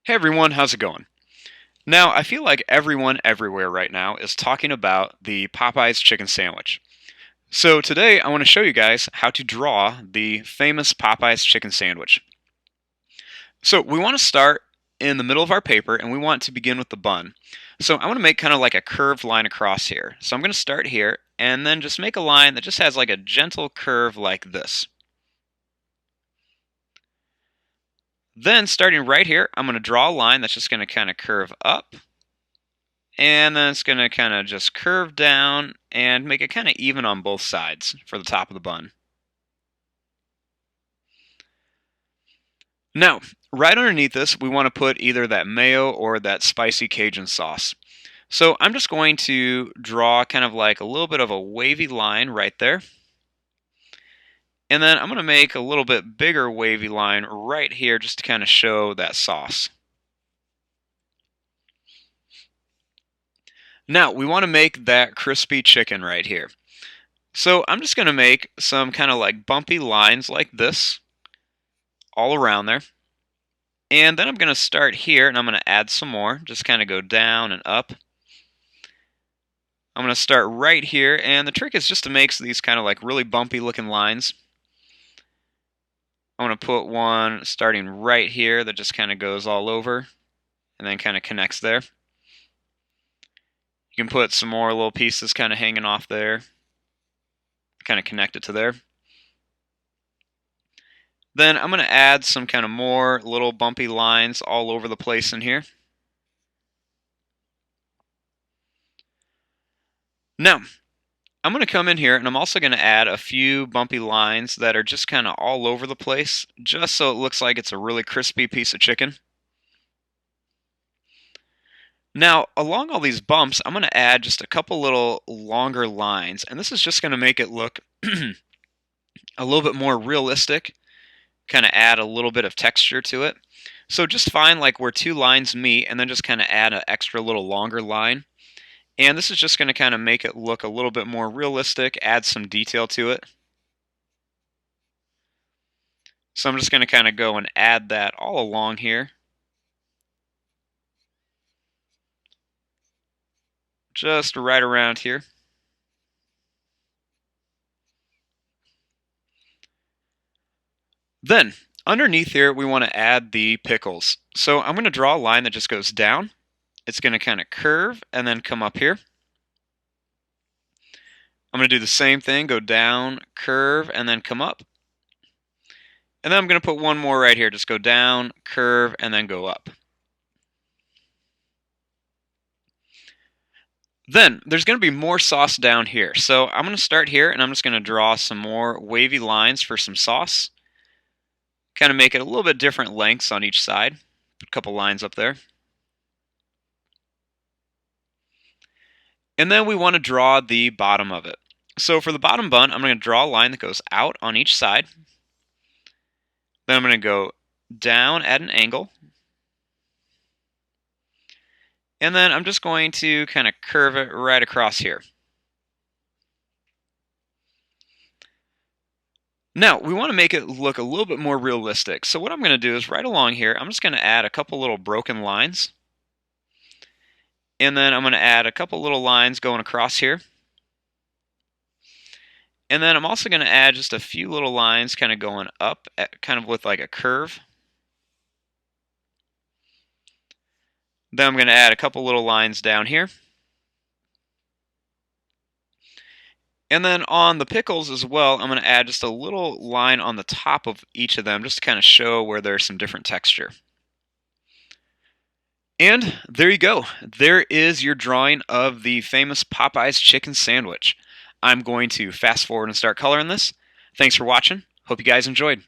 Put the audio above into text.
Hey everyone, how's it going? Now, I feel like everyone everywhere right now is talking about the Popeye's chicken sandwich. So today I want to show you guys how to draw the famous Popeye's chicken sandwich. So we want to start in the middle of our paper and we want to begin with the bun. So I want to make kind of like a curved line across here. So I'm going to start here and then just make a line that just has like a gentle curve like this. Then starting right here, I'm going to draw a line that's just going to kind of curve up. And then it's going to kind of just curve down and make it kind of even on both sides for the top of the bun. Now, right underneath this, we want to put either that mayo or that spicy Cajun sauce. So I'm just going to draw kind of like a little bit of a wavy line right there. And then I'm going to make a little bit bigger wavy line right here just to kind of show that sauce. Now, we want to make that crispy chicken right here. So I'm just going to make some kind of like bumpy lines like this all around there. And then I'm going to start here and I'm going to add some more, just kind of go down and up. I'm going to start right here, and the trick is just to make these kind of like really bumpy looking lines. I'm going to put one starting right here that just kind of goes all over and then kind of connects there. You can put some more little pieces kind of hanging off there, kind of connect it to there. Then I'm going to add some kind of more little bumpy lines all over the place in here. Now, I'm going to come in here and I'm also going to add a few bumpy lines that are just kind of all over the place, just so it looks like it's a really crispy piece of chicken. Now, along all these bumps, I'm going to add just a couple little longer lines, and this is just going to make it look a little bit more realistic, kind of add a little bit of texture to it. So just find like where two lines meet and then just kind of add an extra little longer line. And this is just going to kind of make it look a little bit more realistic, add some detail to it. So I'm just going to kind of go and add that all along here. Just right around here. Then, underneath here, we want to add the pickles. So I'm going to draw a line that just goes down. It's going to kind of curve and then come up here. I'm going to do the same thing, go down, curve, and then come up. And then I'm going to put one more right here, just go down, curve, and then go up. Then there's going to be more sauce down here. So I'm going to start here and I'm just going to draw some more wavy lines for some sauce. Kind of make it a little bit different lengths on each side. Put a couple lines up there. And then we want to draw the bottom of it. So for the bottom bun, I'm going to draw a line that goes out on each side. Then I'm going to go down at an angle. And then I'm just going to kind of curve it right across here. Now, we want to make it look a little bit more realistic. So what I'm going to do is right along here, I'm just going to add a couple little broken lines. And then I'm going to add a couple little lines going across here. And then I'm also going to add just a few little lines kind of going up, kind of with like a curve. Then I'm going to add a couple little lines down here. And then on the pickles as well, I'm going to add just a little line on the top of each of them just to kind of show where there's some different texture. And there you go. There is your drawing of the famous Popeye's chicken sandwich. I'm going to fast forward and start coloring this. Thanks for watching. Hope you guys enjoyed.